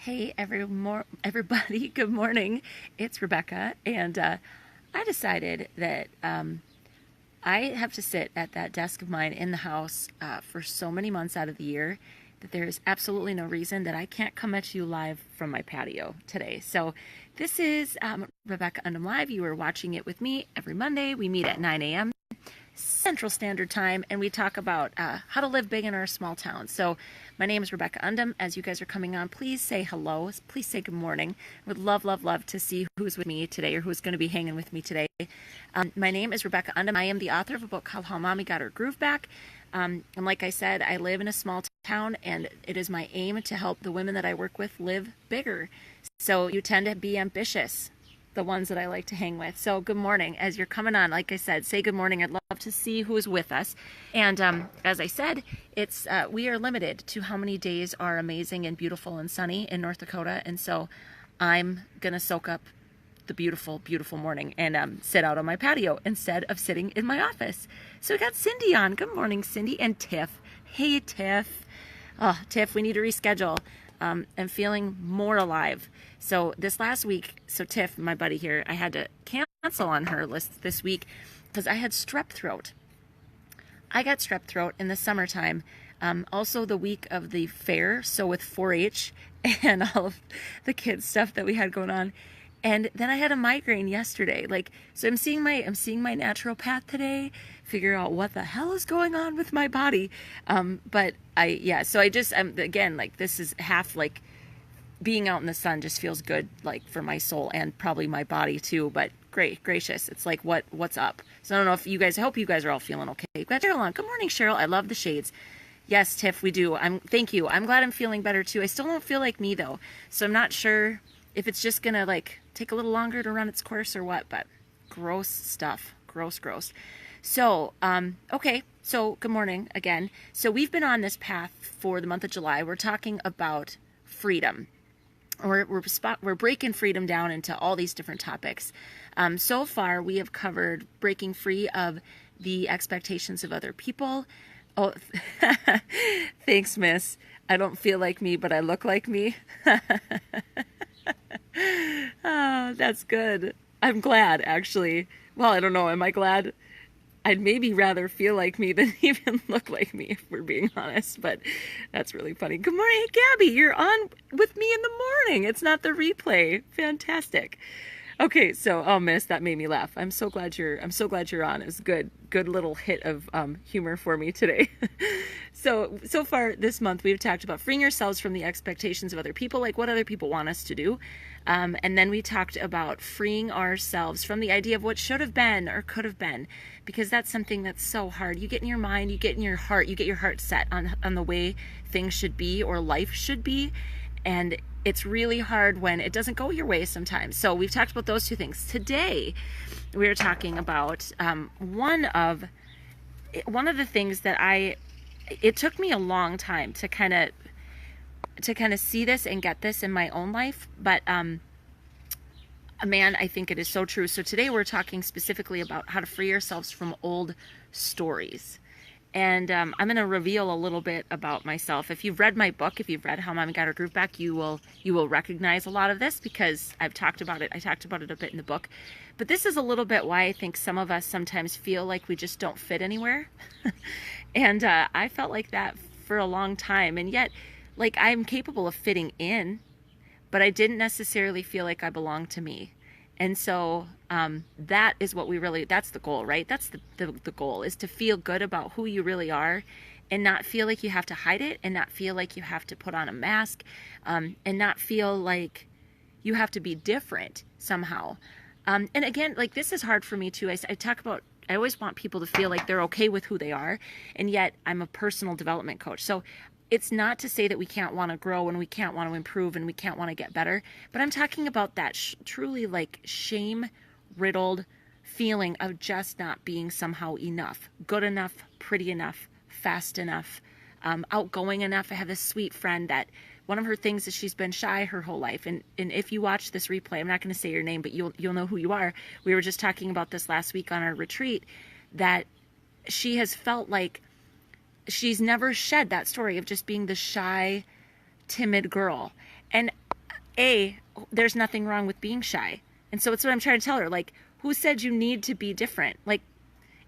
Hey, everybody, good morning. It's Rebecca, and I decided that I have to sit at that desk of mine in the house for so many months out of the year that there is absolutely no reason that I can't come at you live from my patio today. So this is Rebecca Undum Live. You are watching it with me every Monday. We meet at 9 a.m. Central Standard Time, and we talk about how to live big in our small town. So my name is Rebecca Undum. As you guys are coming on, please say hello. Please say good morning. I would love, love, love to see who's with me today or who's going to be hanging with me today. My name is Rebecca Undum. I am the author of a book called How Mommy Got Her Groove Back. And like I said, I live in a small town, and it is my aim to help the women that I work with live bigger. So you tend to be ambitious, the ones that I like to hang with. So good morning. As you're coming on, like I said, say good morning. I'd love to see who is with us. And as I said, it's we are limited to how many days are amazing and beautiful and sunny in North Dakota. And so I'm going to soak up the beautiful, beautiful morning and sit out on my patio instead of sitting in my office. So we got Cindy on. Good morning, Cindy. And Tiff. Hey, Tiff. Oh, Tiff, we need to reschedule. I'm feeling more alive. So this last week, so Tiff, my buddy here, I had to cancel on her list this week because I had strep throat. I got strep throat in the summertime. Also the week of the fair, so with 4-H and all of the kids stuff that we had going on. And then I had a migraine yesterday. So I'm seeing my naturopath today, figure out what the hell is going on with my body. So I'm again, this is half being out in the sun just feels good, for my soul and probably my body too. But great gracious, it's what's up? So I don't know if I hope you guys are all feeling okay. We've got Cheryl on. Good morning, Cheryl. I love the shades. Yes, Tiff, we do. Thank you. I'm glad I'm feeling better too. I still don't feel like me though. So I'm not sure if it's just gonna take a little longer to run its course or what, but gross stuff. Gross. So, okay. So good morning again. So we've been on this path for the month of July. We're talking about freedom. We're breaking freedom down into all these different topics. So far, we have covered breaking free of the expectations of other people. Oh, thanks, miss. I don't feel like me, but I look like me. Oh, that's good. I'm glad, actually. Well, I don't know. Am I glad? I'd maybe rather feel like me than even look like me, if we're being honest, but that's really funny. Good morning, Gabby. You're on with me in the morning. It's not the replay. Fantastic. Okay, so miss, that made me laugh. I'm so glad you're on. It's good little hit of humor for me today. So far this month we've talked about freeing ourselves from the expectations of other people, like what other people want us to do. And then we talked about freeing ourselves from the idea of what should have been or could have been, because that's something that's so hard. You get in your mind, you get in your heart, you get your heart set on the way things should be or life should be. And it's really hard when it doesn't go your way sometimes. So we've talked about those two things. Today, we're talking about one of the things that it took me a long time to kind of see this and get this in my own life. But man, I think it is so true. So today we're talking specifically about how to free ourselves from old stories. And I'm going to reveal a little bit about myself. If you've read my book, if you've read How Mommy Got Her Groove Back, you will recognize a lot of this because I've talked about it. I talked about it a bit in the book. But this is a little bit why I think some of us sometimes feel like we just don't fit anywhere. And I felt like that for a long time. And yet, I'm capable of fitting in, but I didn't necessarily feel like I belonged to me. And so that is what that's the goal, right? That's the goal, is to feel good about who you really are and not feel like you have to hide it and not feel like you have to put on a mask and not feel like you have to be different somehow. And again, this is hard for me too. I always want people to feel like they're okay with who they are. And yet I'm a personal development coach. So it's not to say that we can't want to grow and we can't want to improve and we can't want to get better, but I'm talking about that truly shame-riddled feeling of just not being somehow enough, good enough, pretty enough, fast enough, outgoing enough. I have this sweet friend that one of her things is she's been shy her whole life. And if you watch this replay, I'm not going to say your name, but you'll know who you are. We were just talking about this last week on our retreat, that she has felt like she's never shed that story of just being the shy, timid girl. And there's nothing wrong with being shy. And so it's what I'm trying to tell her. Like, who said you need to be different? Like,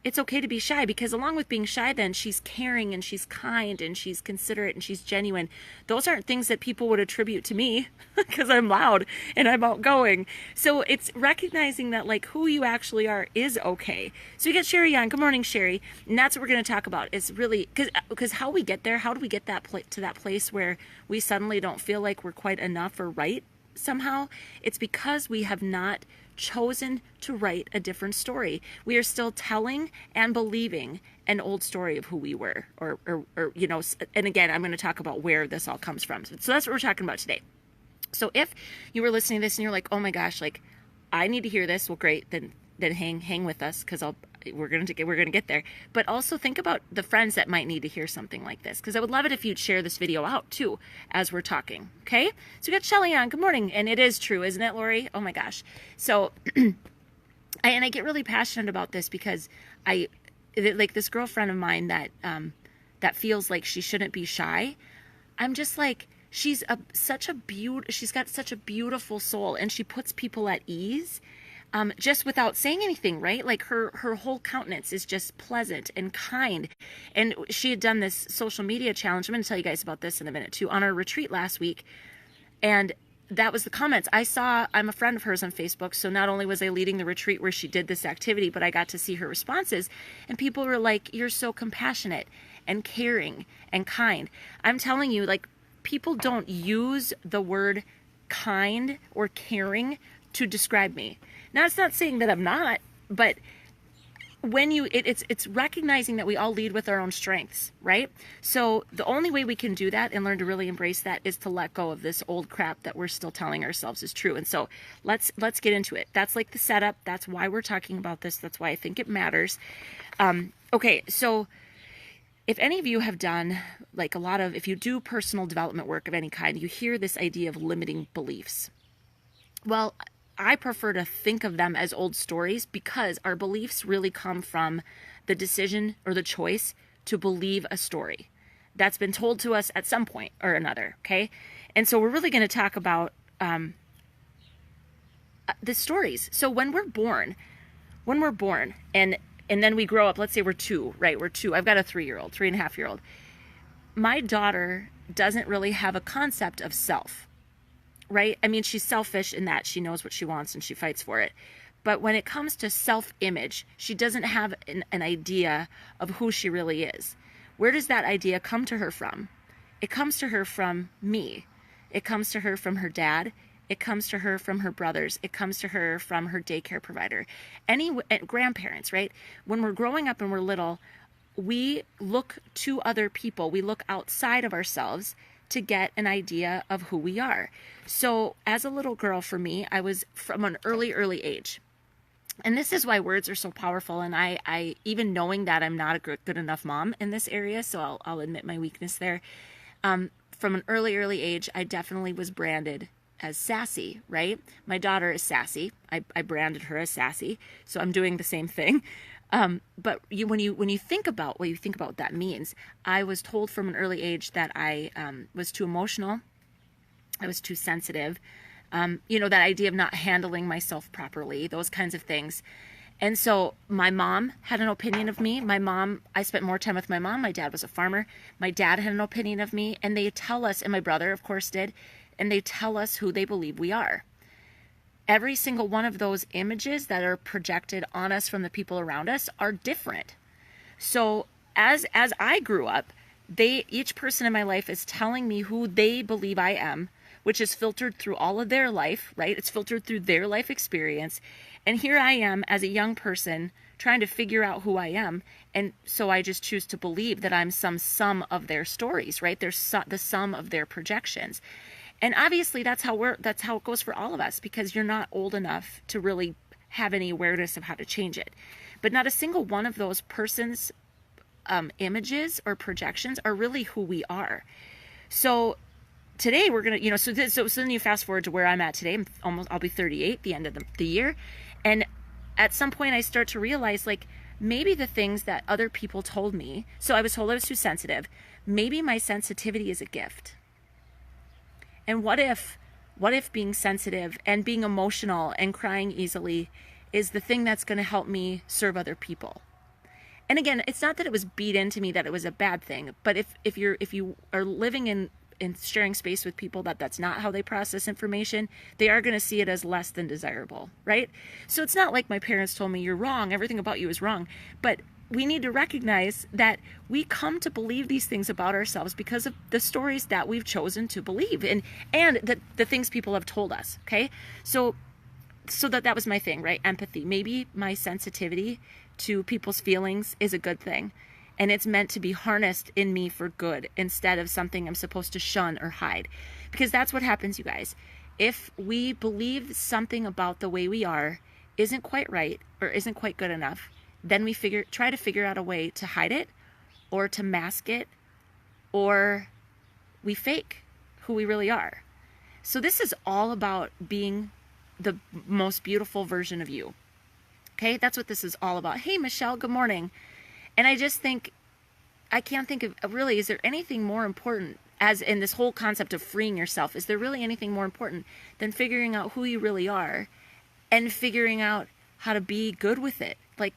it's okay to be shy, because along with being shy, then she's caring and she's kind and she's considerate and she's genuine. Those aren't things that people would attribute to me because I'm loud and I'm outgoing. So it's recognizing that, like, who you actually are is okay. So we get Sherry on. Good morning, Sherry. And that's what we're going to talk about. Is really because how we get there. How do we get to that place where we suddenly don't feel like we're quite enough or right somehow? It's because we have not chosen to write a different story. We are still telling and believing an old story of who we were, or you know, and again, I'm going to talk about where this all comes from. So that's what we're talking about today. So if you were listening to this and you're like, oh my gosh, like, I need to hear this, well, great, then hang with us, because we're gonna get there. But also think about the friends that might need to hear something like this, because I would love it if you'd share this video out too as we're talking. Okay, so we got Shelly on. Good morning. And it is true, isn't it, Lori? Oh my gosh. So I get really passionate about this because like this girlfriend of mine that feels like she shouldn't be shy. I'm just like, she's got such a beautiful soul, and she puts people at ease. Just without saying anything, right? Like her whole countenance is just pleasant and kind. And she had done this social media challenge. I'm going to tell you guys about this in a minute too, on our retreat last week. And that was the comments. I'm a friend of hers on Facebook. So not only was I leading the retreat where she did this activity, but I got to see her responses. And people were like, you're so compassionate and caring and kind. I'm telling you, like, people don't use the word kind or caring to describe me. Now, it's not saying that I'm not, but when it's recognizing that we all lead with our own strengths, right? So the only way we can do that and learn to really embrace that is to let go of this old crap that we're still telling ourselves is true. And so let's get into it. That's like the setup. That's why we're talking about this. That's why I think it matters. Okay, so if any of you have done like if you do personal development work of any kind, you hear this idea of limiting beliefs. Well, I prefer to think of them as old stories, because our beliefs really come from the decision or the choice to believe a story that's been told to us at some point or another, okay? And so we're really going to talk about the stories. So when we're born and then we grow up, let's say we're two, right? We're two. I've got a 3-year-old, 3.5-year-old. My daughter doesn't really have a concept of self. Right? I mean, she's selfish in that she knows what she wants and she fights for it. But when it comes to self-image, she doesn't have an idea of who she really is. Where does that idea come to her from? It comes to her from me. It comes to her from her dad. It comes to her from her brothers. It comes to her from her daycare provider. Grandparents, right? When we're growing up and we're little, we look to other people. We look outside of ourselves to get an idea of who we are. So as a little girl, for me, I was from an early ation. And this is why words are so powerful. And I even knowing that I'm not a good enough mom in this area, so I'll admit my weakness there. From an early age, I definitely was branded as sassy, right? My daughter is sassy. I branded her as sassy. So I'm doing the same thing. But when you think about what that means, I was told from an early age that I was too emotional, I was too sensitive, that idea of not handling myself properly, those kinds of things. And so my mom had an opinion of me. I spent more time with my mom. My dad was a farmer. My dad had an opinion of me, and they tell us, and my brother, of course, did, and they tell us who they believe we are. Every single one of those images that are projected on us from the people around us are different. So as I grew up, each person in my life is telling me who they believe I am, which is filtered through all of their life, right? It's filtered through their life experience. And here I am as a young person trying to figure out who I am. And so I just choose to believe that I'm some sum of their stories, right? They're the sum of their projections. And obviously that's how it goes for all of us, because you're not old enough to really have any awareness of how to change it. But not a single one of those person's images or projections are really who we are. So today we're going to, so then you fast forward to where I'm at today. I'll be 38 the end of the year. And at some point I start to realize, like, maybe the things that other people told me, so I was told I was too sensitive. Maybe my sensitivity is a gift. And what if What if being sensitive and being emotional and crying easily is the thing that's going to help me serve other people? And again, it's not that it was beat into me that it was a bad thing, but if you are living in sharing space with people that's not how they process information, they are going to see it as less than desirable, right? So it's not like my parents told me you're wrong, everything about you is wrong, but we need to recognize that we come to believe these things about ourselves because of the stories that we've chosen to believe and the things people have told us. Okay, so that was my thing, right? Empathy. Maybe my sensitivity to people's feelings is a good thing, and it's meant to be harnessed in me for good instead of something I'm supposed to shun or hide, because that's what happens, you guys. If we believe something about the way we are isn't quite right or isn't quite good enough, then we try to figure out a way to hide it or to mask it, or we fake who we really are. So this is all about being the most beautiful version of you. Okay, that's what this is all about. Hey, Michelle, good morning. And I just think, I can't think of, really, is there anything more important, as in this whole concept of freeing yourself, is there really anything more important than figuring out who you really are and figuring out how to be good with it? Like,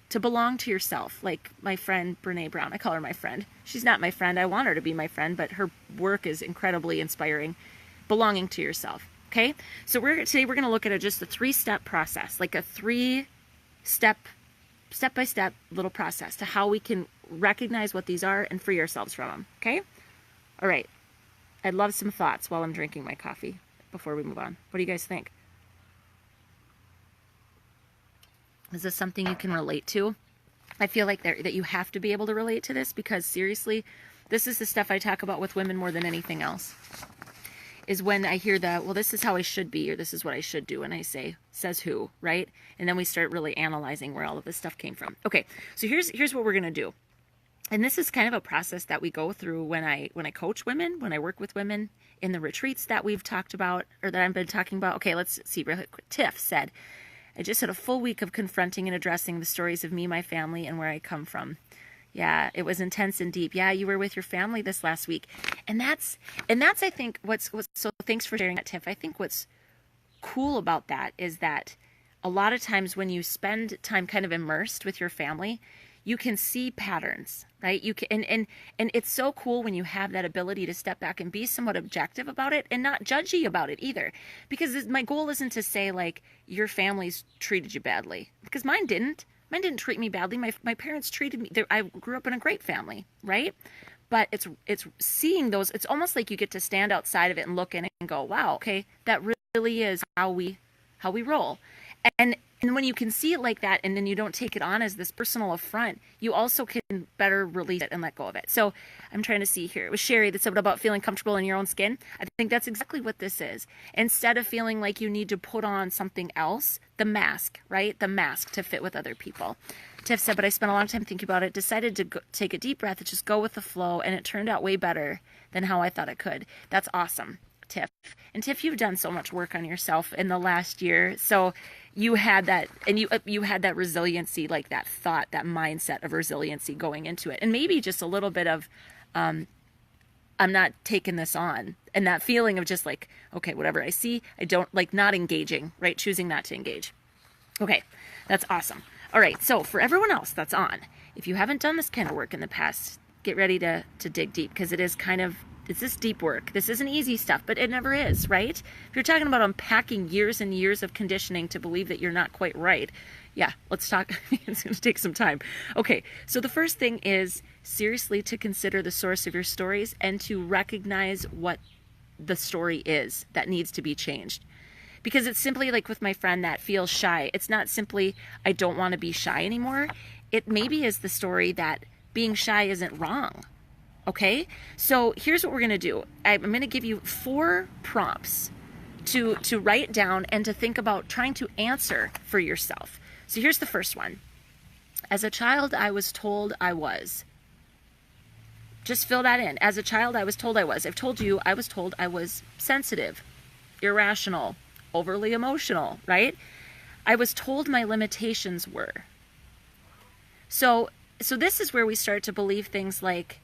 to belong to yourself. Like my friend Brene Brown, I call her my friend. She's not my friend. I want her to be my friend, but her work is incredibly inspiring. Belonging to yourself. Okay, so today we're going to look at just a 3-step process, like a 3-step-by-step little process to how we can recognize what these are and free ourselves from them. Okay, all right. I'd love some thoughts while I'm drinking my coffee before we move on. What do you guys think? Is this something you can relate to? I feel like that you have to be able to relate to this, because seriously, this is the stuff I talk about with women more than anything else. Is when I hear that, well, this is how I should be, or this is what I should do, and I say, says who, right? And then we start really analyzing where all of this stuff came from. Okay, so here's what we're gonna do. And this is kind of a process that we go through when I coach women, when I work with women in the retreats that we've talked about, or that I've been talking about. Okay, let's see real quick. Tiff said, I just had a full week of confronting and addressing the stories of me, my family, and where I come from. Yeah, it was intense and deep. Yeah, you were with your family this last week. And that's I think what's so thanks for sharing that, Tiff. I think what's cool about that is that a lot of times when you spend time kind of immersed with your family, you can see patterns, right? You can, and it's so cool when you have that ability to step back and be somewhat objective about it and not judgy about it either. Because my goal isn't to say like your family's treated you badly, because mine didn't. Mine didn't treat me badly. My parents treated me. I grew up in a great family, right? But it's seeing those. It's almost like you get to stand outside of it and look in it and go, wow, okay, that really is how we roll. And when you can see it like that, and then you don't take it on as this personal affront, you also can better release it and let go of it. So I'm trying to see here. It was Sherry that said about feeling comfortable in your own skin. I think that's exactly what this is. Instead of feeling like you need to put on something else, the mask, right? The mask to fit with other people. Tiff said, but I spent a lot of time thinking about it, decided to take a deep breath and just go with the flow, and it turned out way better than how I thought it could. That's awesome, Tiff. And Tiff, you've done so much work on yourself in the last year. So you had that, and you had that resiliency, like that thought, that mindset of resiliency going into it. And maybe just a little bit of, I'm not taking this on. And that feeling of just like, okay, whatever I see, I don't like, not engaging, right? Choosing not to engage. Okay, that's awesome. All right, so for everyone else that's on, if you haven't done this kind of work in the past, get ready to dig deep, because it is kind of, it's this deep work. This isn't easy stuff, but it never is, right? If you're talking about unpacking years and years of conditioning to believe that you're not quite right, yeah, let's talk. It's going to take some time. Okay, so the first thing is seriously to consider the source of your stories and to recognize what the story is that needs to be changed. Because it's simply like with my friend that feels shy. It's not simply, I don't want to be shy anymore. It maybe is the story that being shy isn't wrong. Okay, so here's what we're going to do. I'm going to give you 4 prompts to write down and to think about trying to answer for yourself. So here's the first one. As a child, I was told I was. Just fill that in. As a child, I was told I was. I've told you I was told I was sensitive, irrational, overly emotional, right? I was told my limitations were. So this is where we start to believe things like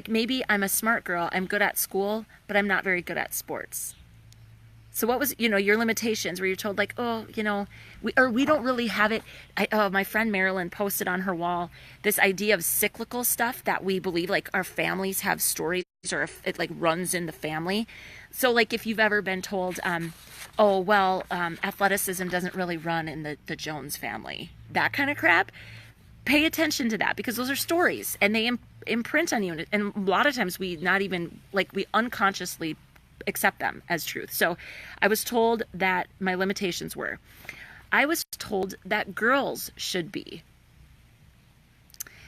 maybe I'm a smart girl, I'm good at school, but I'm not very good at sports. So what was, your limitations where you're told like, oh, we don't really have it. My friend Marilyn posted on her wall this idea of cyclical stuff that we believe like our families have stories or if it like runs in the family. So like if you've ever been told, athleticism doesn't really run in the Jones family, that kind of crap, pay attention to that because those are stories and they imprint on you. And a lot of times we unconsciously accept them as truth. So I was told that my limitations were, I was told that girls should be.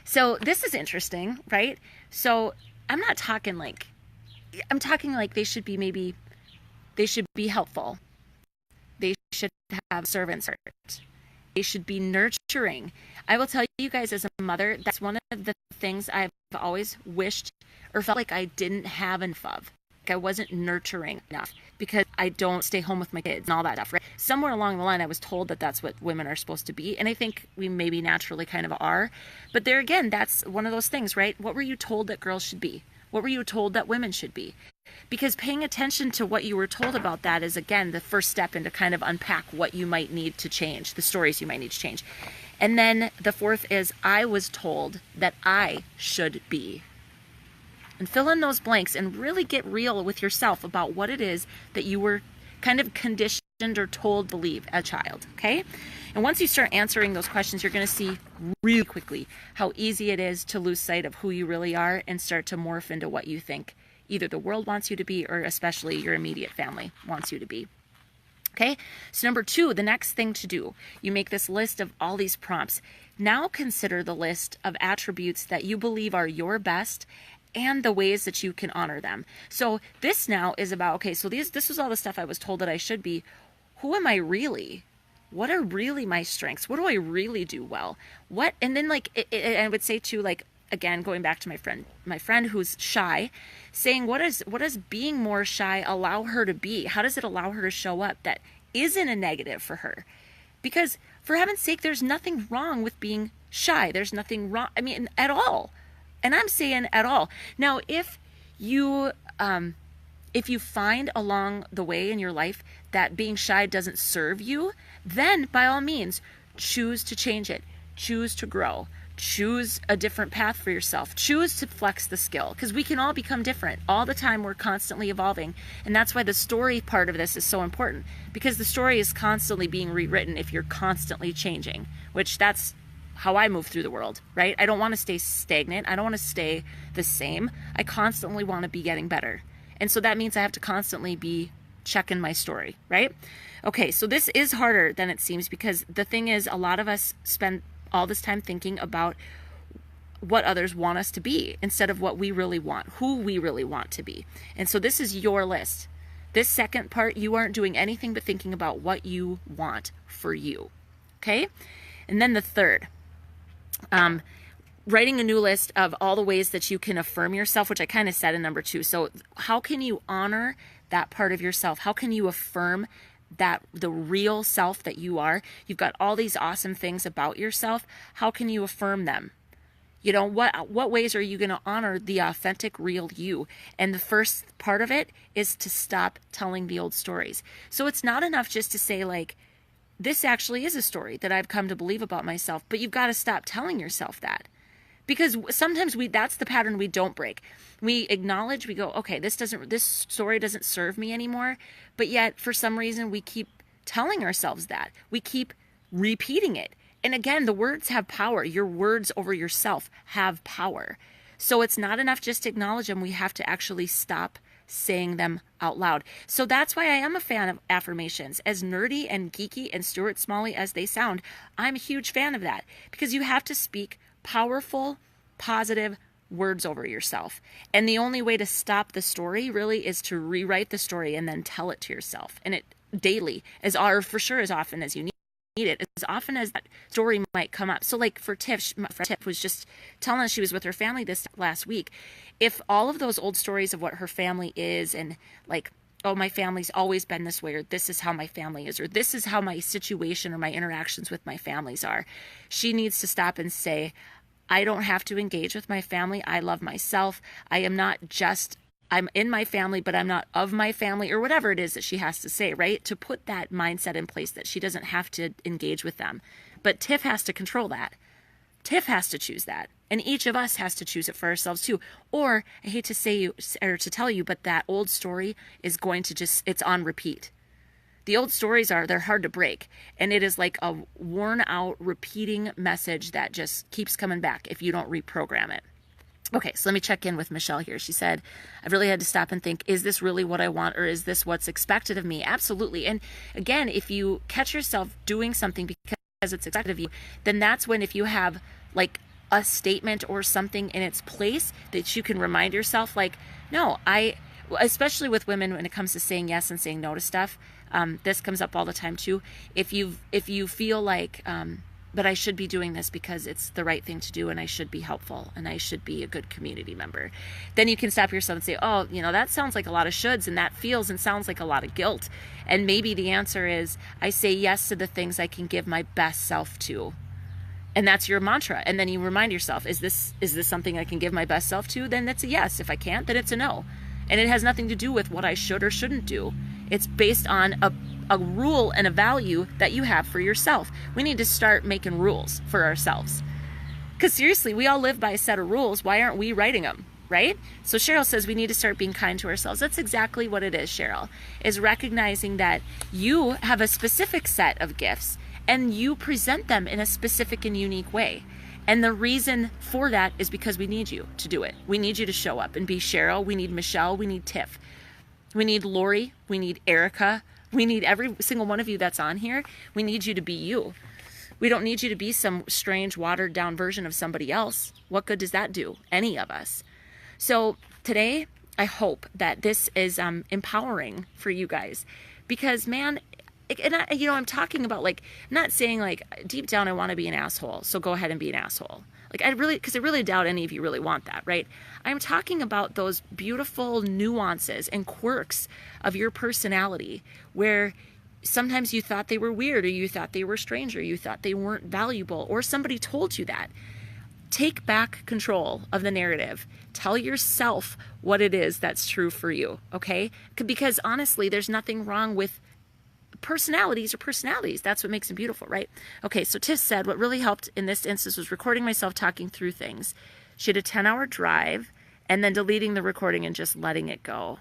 So this is interesting, right? So I'm talking like they should be helpful. They should have servant's heart. They should be nurturing. I will tell you guys as a mother, that's one of the things I've always wished or felt like I didn't have enough of. I wasn't nurturing enough because I don't stay home with my kids and all that stuff, right? Somewhere along the line, I was told that that's what women are supposed to be. And I think we maybe naturally kind of are. But there again, that's one of those things, right? What were you told that girls should be? What were you told that women should be? Because paying attention to what you were told about that is, again, the first step into kind of unpack what you might need to change, the stories you might need to change. And then the fourth is I was told that I should be. And fill in those blanks and really get real with yourself about what it is that you were kind of conditioned or told believe as a child, okay? And once you start answering those questions, you're going to see really quickly how easy it is to lose sight of who you really are and start to morph into what you think either the world wants you to be or especially your immediate family wants you to be. Okay, so number 2, the next thing to do, you make this list of all these prompts. Now consider the list of attributes that you believe are your best and the ways that you can honor them. So this now is about, okay, so this was all the stuff I was told that I should be. Who am I really? What are really my strengths? What do I really do well? And then like, I would say too, like, again, going back to my friend who's shy, saying, what does being more shy allow her to be? How does it allow her to show up that isn't a negative for her? Because for heaven's sake, there's nothing wrong with being shy. There's nothing wrong, at all. And I'm saying at all. Now, if you find along the way in your life that being shy doesn't serve you, then by all means, choose to change it. Choose to grow. Choose a different path for yourself. Choose to flex the skill because we can all become different. All the time we're constantly evolving. And that's why the story part of this is so important because the story is constantly being rewritten if you're constantly changing, which that's how I move through the world, right? I don't want to stay stagnant. I don't want to stay the same. I constantly want to be getting better. And so that means I have to constantly be checking my story, right? Okay, so this is harder than it seems because the thing is a lot of us spend all this time thinking about what others want us to be instead of what we really want, who we really want to be. And so this is your list. This second part, you aren't doing anything but thinking about what you want for you, okay? And then the third, writing a new list of all the ways that you can affirm yourself, which I kind of said in number 2. So how can you honor that part of yourself? How can you affirm that the real self that you are? You've got all these awesome things about yourself. How can you affirm them? What ways are you going to honor the authentic, real you? And the first part of it is to stop telling the old stories. So it's not enough just to say like, this actually is a story that I've come to believe about myself, but you've got to stop telling yourself that. Because sometimes that's the pattern we don't break. We acknowledge, we go, okay, this story doesn't serve me anymore. But yet for some reason we keep telling ourselves that. We keep repeating it. And again, the words have power. Your words over yourself have power. So it's not enough just to acknowledge them. We have to actually stop saying them out loud. So that's why I am a fan of affirmations. As nerdy and geeky and Stuart Smalley as they sound, I'm a huge fan of that. Because you have to speak powerful, positive words over yourself. And the only way to stop the story really is to rewrite the story and then tell it to yourself. And it daily, for sure as often as you need it, as often as that story might come up. So like for Tiff, my friend Tiff was just telling us she was with her family this last week. If all of those old stories of what her family is and like, oh, my family's always been this way, or this is how my family is, or this is how my situation or my interactions with my families are, she needs to stop and say, I don't have to engage with my family. I love myself. I am not just I'm in my family, but I'm not of my family, or whatever it is that she has to say, right? To put that mindset in place that she doesn't have to engage with them. But Tiff has to control that. Tiff has to choose that. And each of us has to choose it for ourselves too. Or, I hate to say you, or to tell you, but that old story is going to it's on repeat. The old stories they're hard to break. And it is like a worn out, repeating message that just keeps coming back if you don't reprogram it. Okay, so let me check in with Michelle here. She said, I've really had to stop and think, is this really what I want, or is this what's expected of me? Absolutely. And again, if you catch yourself doing something because it's expected of you, then that's when, if you have like a statement or something in its place, that you can remind yourself, like, no, especially with women when it comes to saying yes and saying no to stuff, this comes up all the time too. If you feel like, but I should be doing this because it's the right thing to do, and I should be helpful, and I should be a good community member, then you can stop yourself and say, oh, that sounds like a lot of shoulds, and that feels and sounds like a lot of guilt. And maybe the answer is, I say yes to the things I can give my best self to. And that's your mantra. And then you remind yourself, is this something I can give my best self to? Then that's a yes. If I can't, then it's a no. And it has nothing to do with what I should or shouldn't do. It's based on a rule and a value that you have for yourself. We need to start making rules for ourselves. Because seriously, we all live by a set of rules. Why aren't we writing them, right? So Cheryl says we need to start being kind to ourselves. That's exactly what it is, Cheryl, is recognizing that you have a specific set of gifts and you present them in a specific and unique way. And the reason for that is because we need you to do it. We need you to show up and be Cheryl. We need Michelle. We need Tiff. We need Lori. We need Erica. We need every single one of you that's on here. We need you to be you. We don't need you to be some strange, watered down version of somebody else. What good does that do? Any of us. So today, I hope that this is empowering for you guys, because man, and I'm talking about, like, I'm not saying like deep down I want to be an asshole, so go ahead and be an asshole. Like, because I really doubt any of you really want that, right? I'm talking about those beautiful nuances and quirks of your personality where sometimes you thought they were weird, or you thought they were strange, or you thought they weren't valuable, or somebody told you that. Take back control of the narrative. Tell yourself what it is that's true for you, okay? Because honestly, there's nothing wrong with personalities. That's what makes them beautiful, right? Okay, so Tiff said what really helped in this instance was recording myself talking through things. She had a 10-hour drive and then deleting the recording and just letting it go.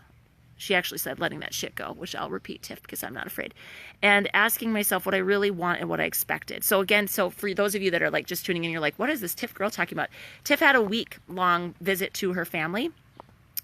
She actually said letting that shit go, which I'll repeat, Tiff, because I'm not afraid. And asking myself what I really want and what I expected. So again, so for those of you that are like just tuning in, you're like, what is this Tiff girl talking about? Tiff had a week-long visit to her family,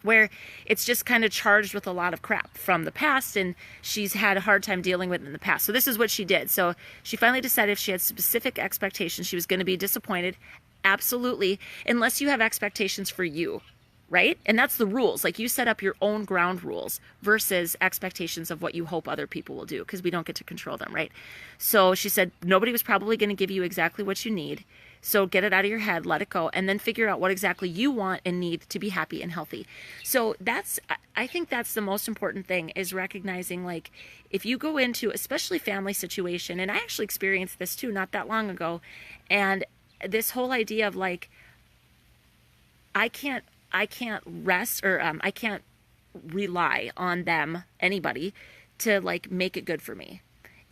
where it's just kind of charged with a lot of crap from the past, and she's had a hard time dealing with it in the past. So this is what she did. So she finally decided if she had specific expectations, she was going to be disappointed. Absolutely. Unless you have expectations for you, right? And that's the rules. Like, you set up your own ground rules versus expectations of what you hope other people will do, because we don't get to control them, right? So she said nobody was probably going to give you exactly what you need. So get it out of your head, let it go, and then figure out what exactly you want and need to be happy and healthy. So I think that's the most important thing, is recognizing, like, if you go into, especially family situation, and I actually experienced this too not that long ago, and this whole idea of like, I can't rest, or I can't rely on them, anybody, to like make it good for me.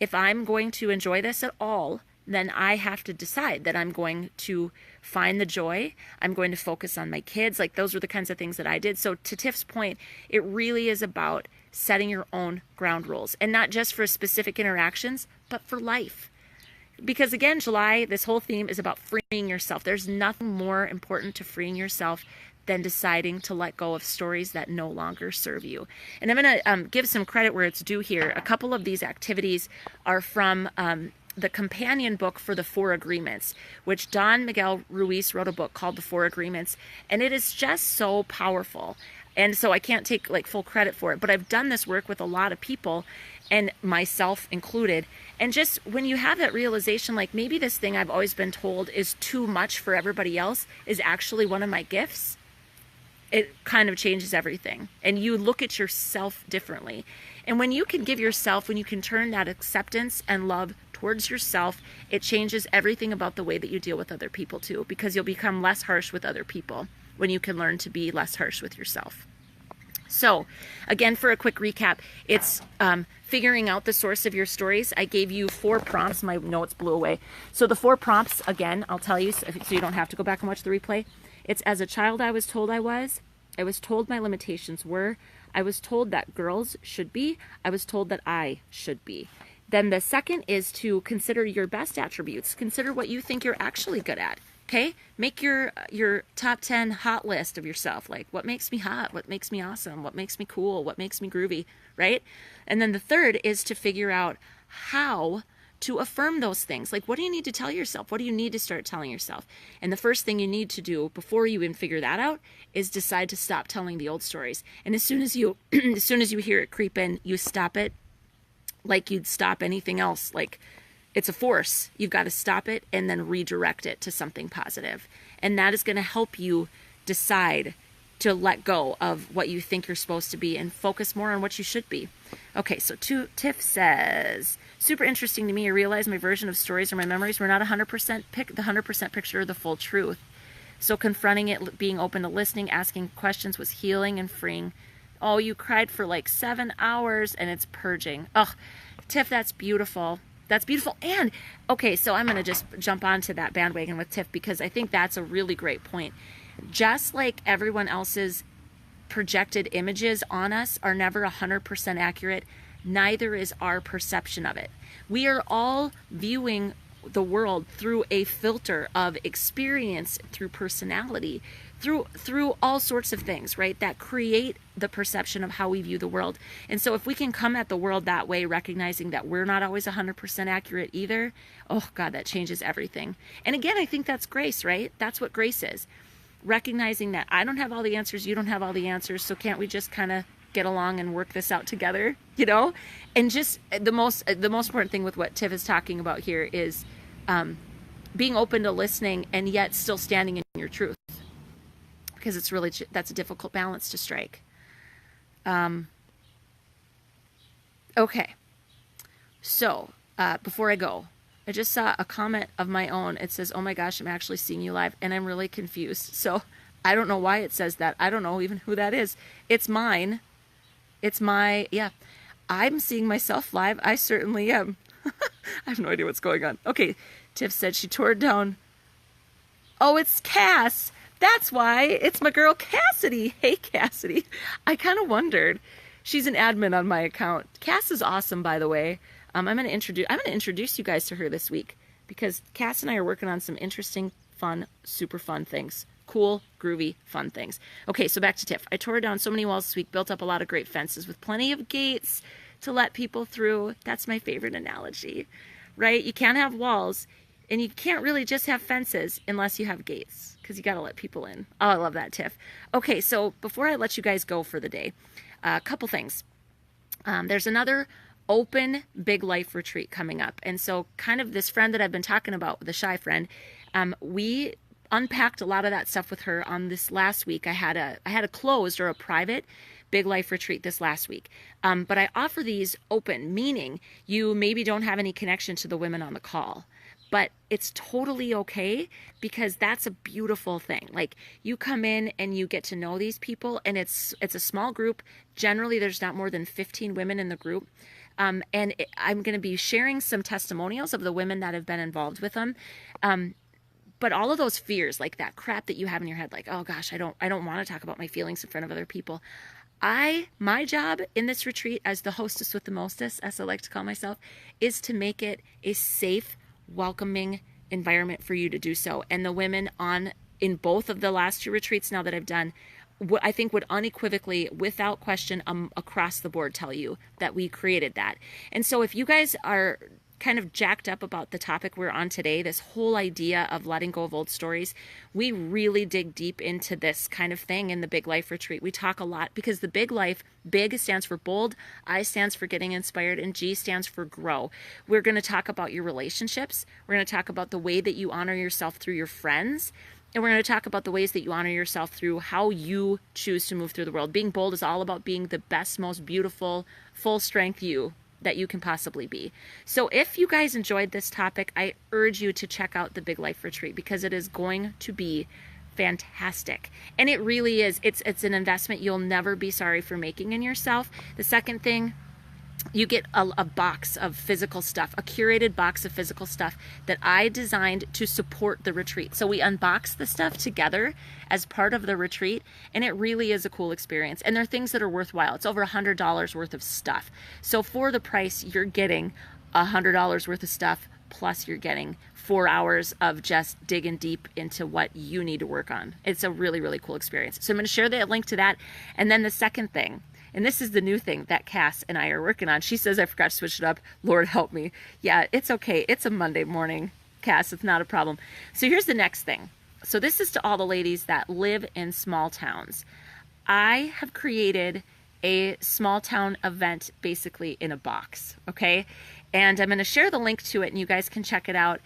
If I'm going to enjoy this at all, then I have to decide that I'm going to find the joy. I'm going to focus on my kids. Like, those were the kinds of things that I did. So to Tiff's point, it really is about setting your own ground rules, and not just for specific interactions, but for life. Because again, July, this whole theme is about freeing yourself. There's nothing more important to freeing yourself than deciding to let go of stories that no longer serve you. And I'm going to give some credit where it's due here. A couple of these activities are from the companion book for the 4 Agreements, which Don Miguel Ruiz wrote a book called The 4 Agreements, and it is just so powerful. And so I can't take like full credit for it, but I've done this work with a lot of people, and myself included. And just when you have that realization, like, maybe this thing I've always been told is too much for everybody else is actually one of my gifts, it kind of changes everything. And you look at yourself differently. And when you can give yourself, when you can turn that acceptance and love towards yourself, it changes everything about the way that you deal with other people too, because you'll become less harsh with other people when you can learn to be less harsh with yourself. So, again, for a quick recap, it's figuring out the source of your stories. I gave you 4 prompts. My notes blew away. So the 4 prompts, again, I'll tell you so you don't have to go back and watch the replay. It's: as a child, I was told I was told my limitations were, I was told that girls should be, I was told that I should be. Then the second is to consider your best attributes. Consider what you think you're actually good at. Okay, make your top 10 hot list of yourself. Like, what makes me hot? What makes me awesome? What makes me cool? What makes me groovy, right? And then the third is to figure out how to affirm those things. Like, what do you need to tell yourself? What do you need to start telling yourself? And the first thing you need to do before you even figure that out is decide to stop telling the old stories. And as soon as you hear it creep in, you stop it like you'd stop anything else. Like, it's a force. You've got to stop it and then redirect it to something positive. And that is going to help you decide to let go of what you think you're supposed to be and focus more on what you should be. Okay, so Tiff says, super interesting to me. I realize my version of stories or my memories were not 100% the 100% picture of the full truth. So confronting it, being open to listening, asking questions was healing and freeing. Oh, you cried for like 7 hours and it's purging. Oh, Tiff, that's beautiful. That's beautiful. And, okay, so I'm going to just jump onto that bandwagon with Tiff because I think that's a really great point. Just like everyone else's projected images on us are never 100% accurate, neither is our perception of it. We are all viewing the world through a filter of experience, through personality, through all sorts of things, right, that create the perception of how we view the world. And so if we can come at the world that way, recognizing that we're not always 100% accurate either, oh God, that changes everything. And again, I think that's grace, right? That's what grace is. Recognizing that I don't have all the answers, you don't have all the answers, so can't we just kind of get along and work this out together, you know? And just the most important thing with what Tiff is talking about here is being open to listening and yet still standing in your truth. Because it's really, that's a difficult balance to strike. Okay. So, before I go, I just saw a comment of my own. It says, oh my gosh, I'm actually seeing you live, and I'm really confused. So, I don't know why it says that. I don't know even who that is. It's mine. It's yeah. I'm seeing myself live. I certainly am. I have no idea what's going on. Okay. Tiff said she tore down. Oh, it's Cass. That's why. It's my girl Cassidy. Hey, Cassidy. I kind of wondered. She's an admin on my account. Cass is awesome, by the way. I'm going to introduce you guys to her this week because Cass and I are working on some interesting, fun, super fun things. Cool, groovy, fun things. Okay, so back to Tiff. I tore down so many walls this week, built up a lot of great fences with plenty of gates to let people through. That's my favorite analogy, right? You can't have walls. And you can't really just have fences unless you have gates because you got to let people in. Oh, I love that, Tiff. Okay, so before I let you guys go for the day, a couple things. There's another open big life retreat coming up. And so kind of this friend that I've been talking about, the shy friend, we unpacked a lot of that stuff with her on this last week. I had a closed or a private big life retreat this last week. But I offer these open, meaning you maybe don't have any connection to the women on the call. But it's totally okay because that's a beautiful thing. Like you come in and you get to know these people and it's a small group. Generally, there's not more than 15 women in the group. I'm going to be sharing some testimonials of the women that have been involved with them. But all of those fears, like that crap that you have in your head, like, oh gosh, I don't want to talk about my feelings in front of other people. My job in this retreat as the hostess with the mostest, as I like to call myself, is to make it a safe, welcoming environment for you to do so. And the women in both of the last 2 retreats now that I've done, I think would unequivocally, without question, across the board tell you that we created that. And so if you guys are kind of jacked up about the topic we're on today, this whole idea of letting go of old stories, we really dig deep into this kind of thing in the Big Life Retreat. We talk a lot because the Big Life, big stands for bold, I stands for getting inspired, and G stands for grow. We're going to talk about your relationships. We're going to talk about the way that you honor yourself through your friends. And we're going to talk about the ways that you honor yourself through how you choose to move through the world. Being bold is all about being the best, most beautiful, full strength you that you can possibly be. So if you guys enjoyed this topic, I urge you to check out the Big Life Retreat because it is going to be fantastic. And it really is. It's an investment you'll never be sorry for making in yourself. The second thing, you get a box of physical stuff, a curated box of physical stuff that I designed to support the retreat. So we unbox the stuff together as part of the retreat, and it really is a cool experience. And they're things that are worthwhile. It's over $100 worth of stuff. So for the price, you're getting $100 worth of stuff, plus you're getting 4 hours of just digging deep into what you need to work on. It's a really, really cool experience. So I'm going to share the link to that. And then the second thing, and this is the new thing that Cass and I are working on. She says I forgot to switch it up. Lord help me. Yeah, it's okay. It's a Monday morning, Cass. It's not a problem. So here's the next thing. So this is to all the ladies that live in small towns. I have created a small town event basically in a box, okay? And I'm going to share the link to it and you guys can check it out.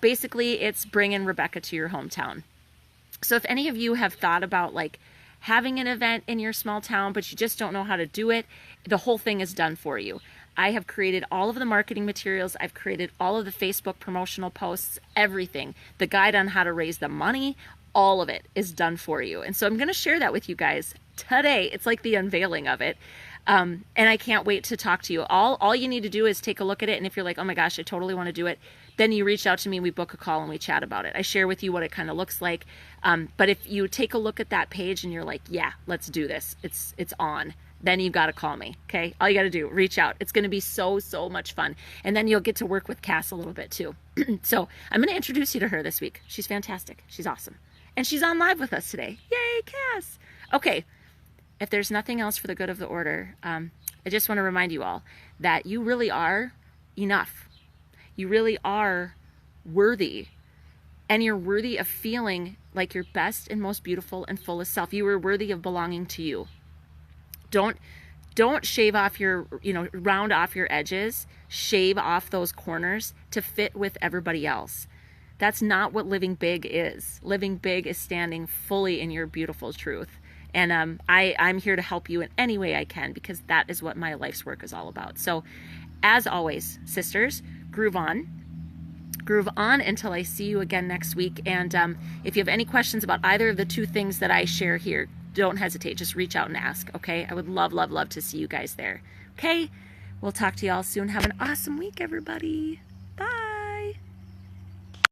Basically, it's bringing Rebecca to your hometown. So if any of you have thought about like having an event in your small town, but you just don't know how to do it, the whole thing is done for you. I have created all of the marketing materials. I've created all of the Facebook promotional posts, everything. The guide on how to raise the money, all of it is done for you. And so I'm going to share that with you guys today. It's like the unveiling of it. And I can't wait to talk to you. All you need to do is take a look at it. And if you're like, oh my gosh, I totally want to do it, then you reach out to me, we book a call and we chat about it. I share with you what it kind of looks like. But if you take a look at that page and you're like, yeah, let's do this. It's on. Then you've got to call me. Okay. All you got to do, reach out. It's going to be so much fun. And then you'll get to work with Cass a little bit too. So I'm going to introduce you to her this week. She's fantastic. She's awesome. And she's on live with us today. Yay, Cass. Okay. If there's nothing else for the good of the order, I just want to remind you all that you really are enough. You really are worthy. And you're worthy of feeling like your best and most beautiful and fullest self. You are worthy of belonging to you. Don't shave off your, round off your edges, shave off those corners to fit with everybody else. That's not what living big is. Living big is standing fully in your beautiful truth. And I'm here to help you in any way I can, because that is what my life's work is all about. So as always, sisters, groove on until I see you again next week. And if you have any questions about either of the two things that I share here, don't hesitate. Just reach out and ask, okay? I would love to see you guys there. Okay? We'll talk to you all soon. Have an awesome week, everybody.